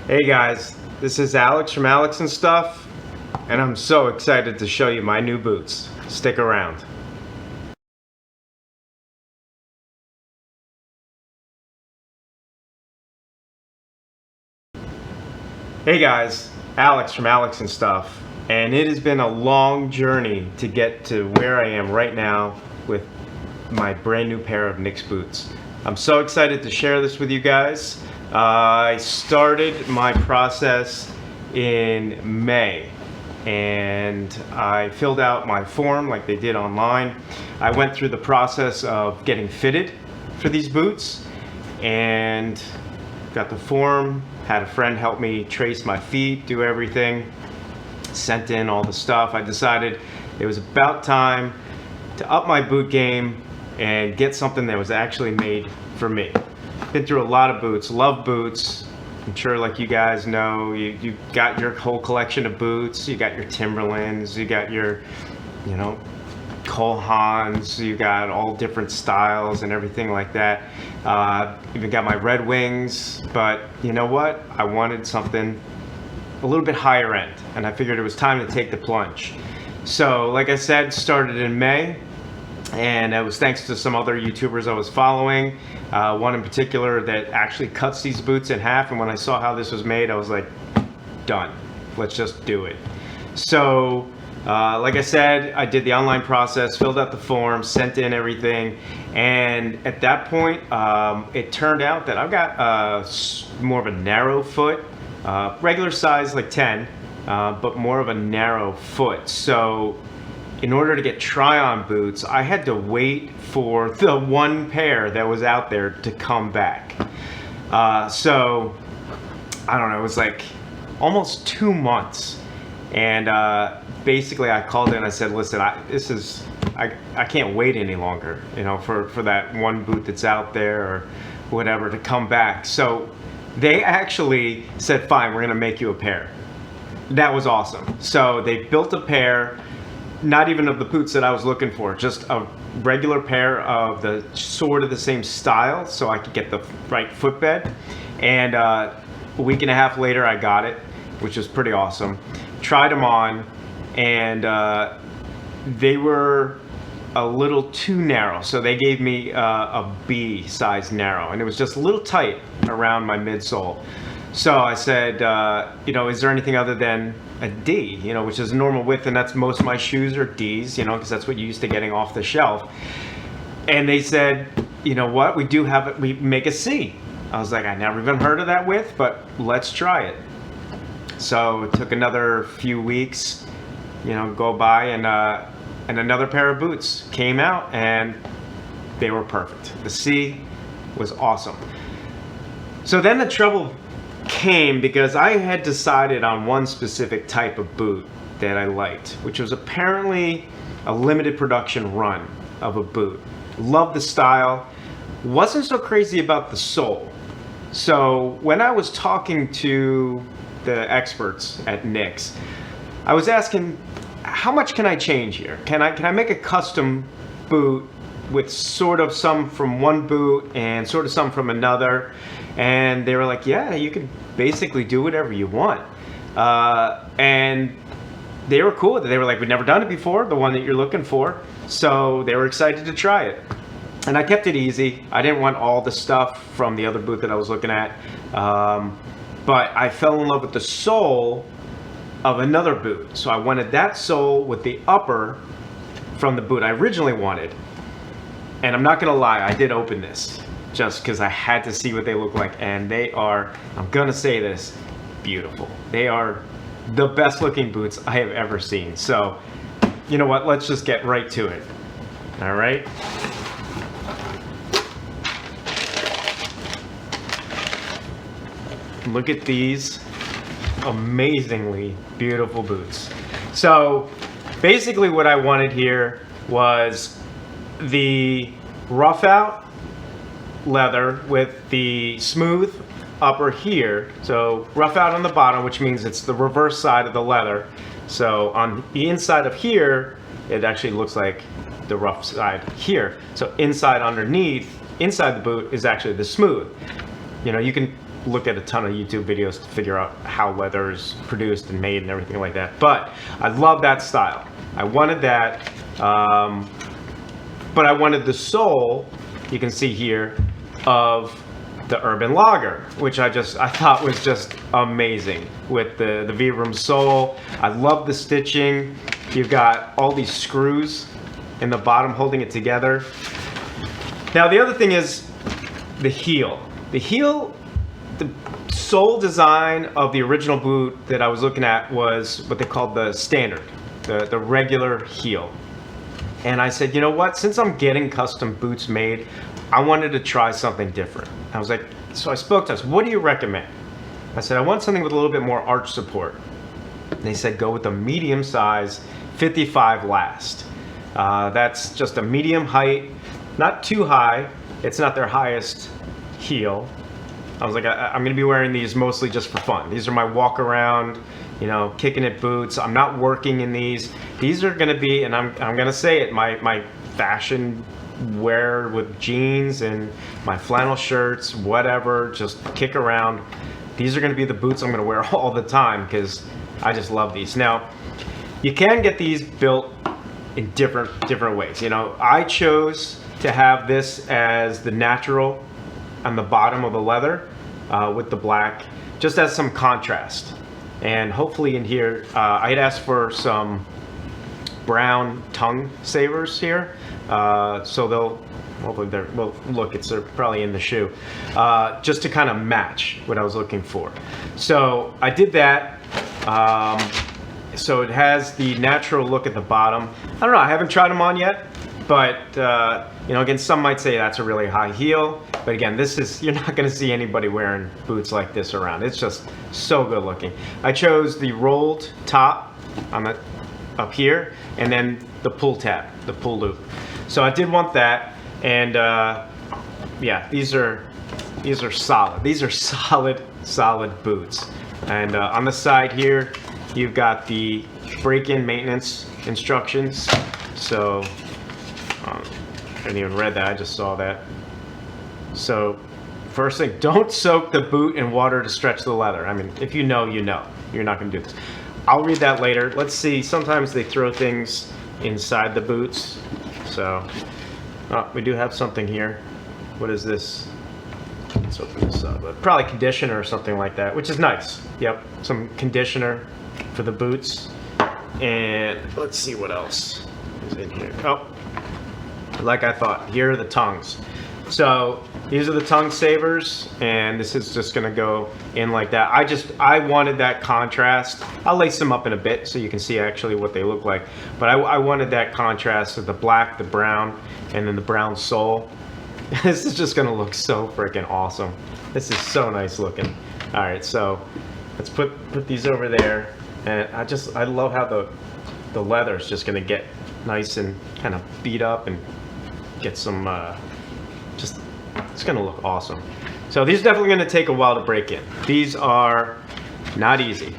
Hey guys, this is Alex from Alex and Stuff, and I'm so excited to show you my new boots. Stick around. Hey guys, Alex from Alex and Stuff, and it has been a long journey to get to where I am right now with my brand new pair of Nicks boots. I'm so excited to share this with you guys. I started my process in May and I filled out my form like they did online. I went through the process of getting fitted for these boots and got the form, had a friend help me trace my feet, do everything, sent in all the stuff. I decided it was about time to up my boot game and get something that was actually made for me. Been through a lot of boots, love boots. I'm sure like you guys know, you got your whole collection of boots, you got your Timberlands, you got your, Cole Haans, you got all different styles and everything like that. Even got my Red Wings, but you know what? I wanted something a little bit higher end, and I figured it was time to take the plunge. So like I said, started in May, and it was thanks to some other YouTubers I was following. One in particular that actually cuts these boots in half, and when I saw how this was made, I was like, done. Let's just do it. So, like I said, I did the online process, filled out the form, sent in everything, and at that point, it turned out that I've got more of a narrow foot, regular size like 10, but more of a narrow foot. So in order to get try-on boots, I had to wait for the one pair that was out there to come back. So, I don't know, it was like almost 2 months. And basically I called in, I said, listen, I can't wait any longer, for that one boot that's out there or whatever to come back. So they actually said, fine, we're gonna make you a pair. That was awesome. So they built a pair, not even of the boots that I was looking for, just a regular pair of the sort of the same style so I could get the right footbed. And a week and a half later I got it, which was pretty awesome. Tried them on, and they were a little too narrow, so they gave me a B size narrow, and it was just a little tight around my midsole. So I said, is there anything other than a D, which is normal width, and that's most of my shoes are Ds, because that's what you're used to getting off the shelf. And they said, you know what, we make a C. I was like, I never even heard of that width, but let's try it. So it took another few weeks, go by, and another pair of boots came out, and they were perfect. The C was awesome. So then the trouble came because I had decided on one specific type of boot that I liked, which was apparently a limited production run of a boot. Loved the style, wasn't so crazy about the sole. So when I was talking to the experts at Nicks, I was asking, how much can I change here? Can I make a custom boot with sort of some from one boot and sort of some from another? And they were like, yeah, you can basically do whatever you want. And they were cool with it. They were like, we've never done it before, the one that you're looking for. So they were excited to try it. And I kept it easy. I didn't want all the stuff from the other boot that I was looking at. But I fell in love with the sole of another boot. So I wanted that sole with the upper from the boot I originally wanted. And I'm not gonna lie, I did open this just because I had to see what they look like, and they are, I'm gonna say this, beautiful. They are the best looking boots I have ever seen. So, you know what, let's just get right to it. All right. Look at these amazingly beautiful boots. So basically what I wanted here was the rough out leather with the smooth upper here. So rough out on the bottom, which means it's the reverse side of the leather. So on the inside of here, it actually looks like the rough side here. So inside underneath, inside the boot is actually the smooth. You look at a ton of YouTube videos to figure out how leather is produced and made and everything like that. But I love that style. I wanted that, but I wanted the sole, you can see here, of the Urban Logger, which I thought was just amazing with the Vibram sole. I love the stitching. You've got all these screws in the bottom holding it together. Now the other thing is the heel. The heel, the sole design of the original boot that I was looking at was what they called the standard, the regular heel. And I said, you know what, since I'm getting custom boots made, I wanted to try something different. I was like, so I spoke to us, what do you recommend? I said, I want something with a little bit more arch support. And they said, go with a medium size 55 last. That's just a medium height, not too high. It's not their highest heel. I was like, I'm gonna be wearing these mostly just for fun. These are my walk around, you know, kicking it boots. I'm not working in these. These are gonna be, and I'm gonna say it, my fashion wear with jeans and my flannel shirts, whatever, just kick around. These are gonna be the boots I'm gonna wear all the time because I just love these. Now, you can get these built in different ways. You know, I chose to have this as the natural on the bottom of the leather with the black, just as some contrast. And hopefully in here, I had asked for some brown tongue savers here, so they'll hopefully well, look, they're probably in the shoe, just to kind of match what I was looking for. So I did that. So it has the natural look at the bottom. I don't know, I haven't tried them on yet, but you know, again, some might say that's a really high heel, but again, this is, you're not going to see anybody wearing boots like this around. It's just so good looking. I chose the rolled top on the up here, and then the pull tab, the pull loop. So I did want that, and yeah, these are solid. These are solid boots. And on the side here, you've got the break-in maintenance instructions. So I hadn't even read that, I just saw that. So first thing, don't soak the boot in water to stretch the leather. I mean, if you know, you know. You're not gonna do this. I'll read that later. Let's see, sometimes they throw things inside the boots. So, oh, we do have something here. What is this? Let's open this up. Probably conditioner or something like that, which is nice. Yep, some conditioner for the boots. And let's see what else is in here. Oh, like I thought, here are the tongues. So these are the tongue savers, and this is just gonna go in like that. I wanted that contrast. I'll lace them up in a bit so you can see actually what they look like. But I wanted that contrast of the black, the brown, and then the brown sole. This is just gonna look so freaking awesome. This is so nice looking. All right, so let's put these over there. And I love how the leather is just gonna get nice and kind of beat up and get some, it's gonna look awesome. So these are definitely gonna take a while to break in. These are not easy.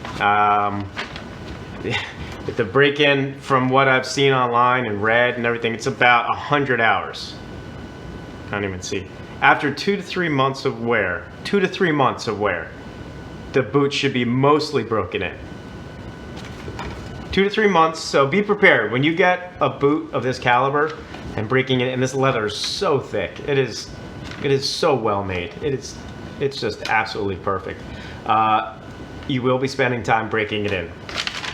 The break in, from what I've seen online and read and everything, it's about 100 hours. I don't even see. After 2 to 3 months of wear, the boot should be mostly broken in. 2 to 3 months, so be prepared. When you get a boot of this caliber and breaking it, and this leather is so thick, it is so well made. It's just absolutely perfect. You will be spending time breaking it in.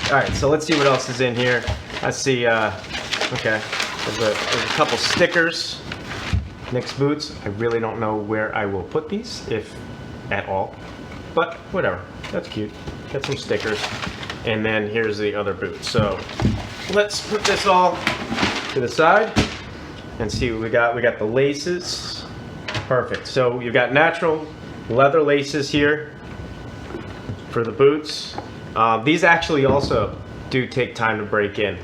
All right, so let's see what else is in here. Let's see, okay, there's a couple stickers. Nicks boots. I really don't know where I will put these, if at all, but whatever, that's cute. Got some stickers. And then here's the other boot. So let's put this all to the side and see what we got. We got the laces. Perfect. So you've got natural leather laces here for the boots. These actually also do take time to break in.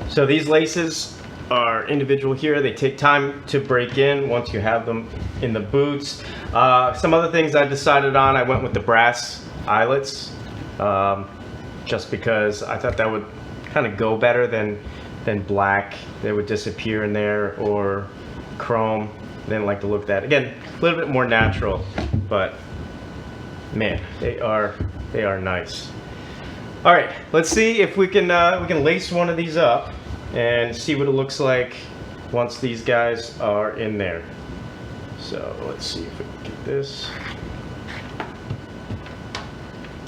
So these laces are individual here. They take time to break in once you have them in the boots. Some other things I decided on, I went with the brass eyelets, just because I thought that would kind of go better than black. They would disappear in there, or chrome. Didn't like the look of that. Again, a little bit more natural, but man, they are nice. All right, let's see if we can lace one of these up and see what it looks like once these guys are in there. So let's see if we can get this.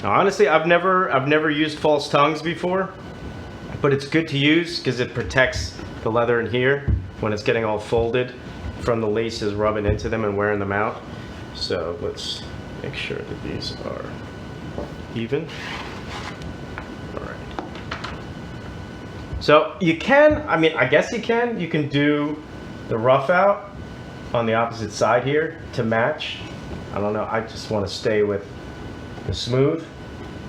Now, honestly, I've never used false tongues before, but it's good to use because it protects the leather in here when it's getting all folded from the laces rubbing into them and wearing them out. So let's make sure that these are even. All right. So you can, I guess you can do the rough out on the opposite side here to match. I don't know, I just want to stay with the smooth,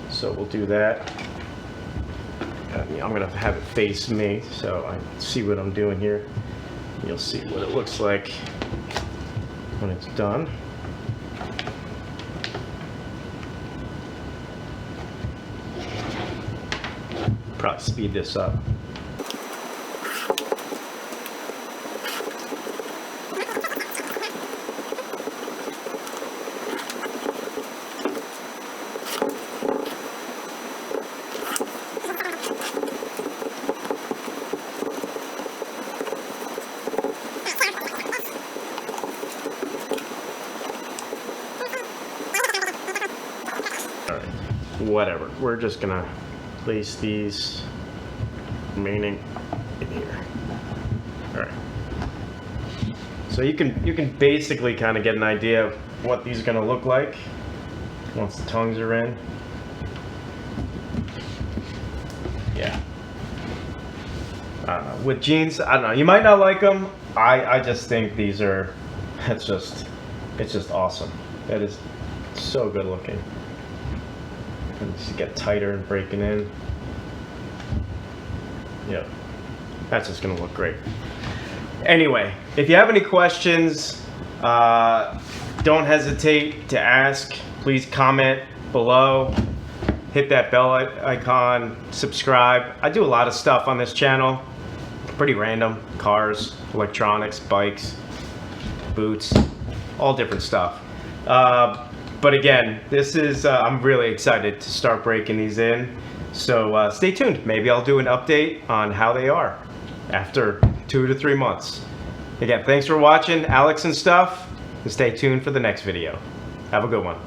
so we'll do that. I'm gonna have it face me so I see what I'm doing here. You'll see what it looks like when it's done. Probably speed this up. Whatever, we're just gonna place these remaining in here. All right, so you can basically kind of get an idea of what these are gonna look like once the tongues are in. Yeah, I don't know, with jeans, I don't know, you might not like them. I just think these are, it's just awesome. That is so good looking. And just get tighter and breaking in. Yeah, that's just gonna look great. Anyway, if you have any questions, don't hesitate to ask. Please comment below. Hit that bell icon, subscribe. I do a lot of stuff on this channel. Pretty random, cars, electronics, bikes, boots, all different stuff. But again, this is, I'm really excited to start breaking these in. So stay tuned. Maybe I'll do an update on how they are after 2 to 3 months. Again, thanks for watching Alex and Stuff, and stay tuned for the next video. Have a good one.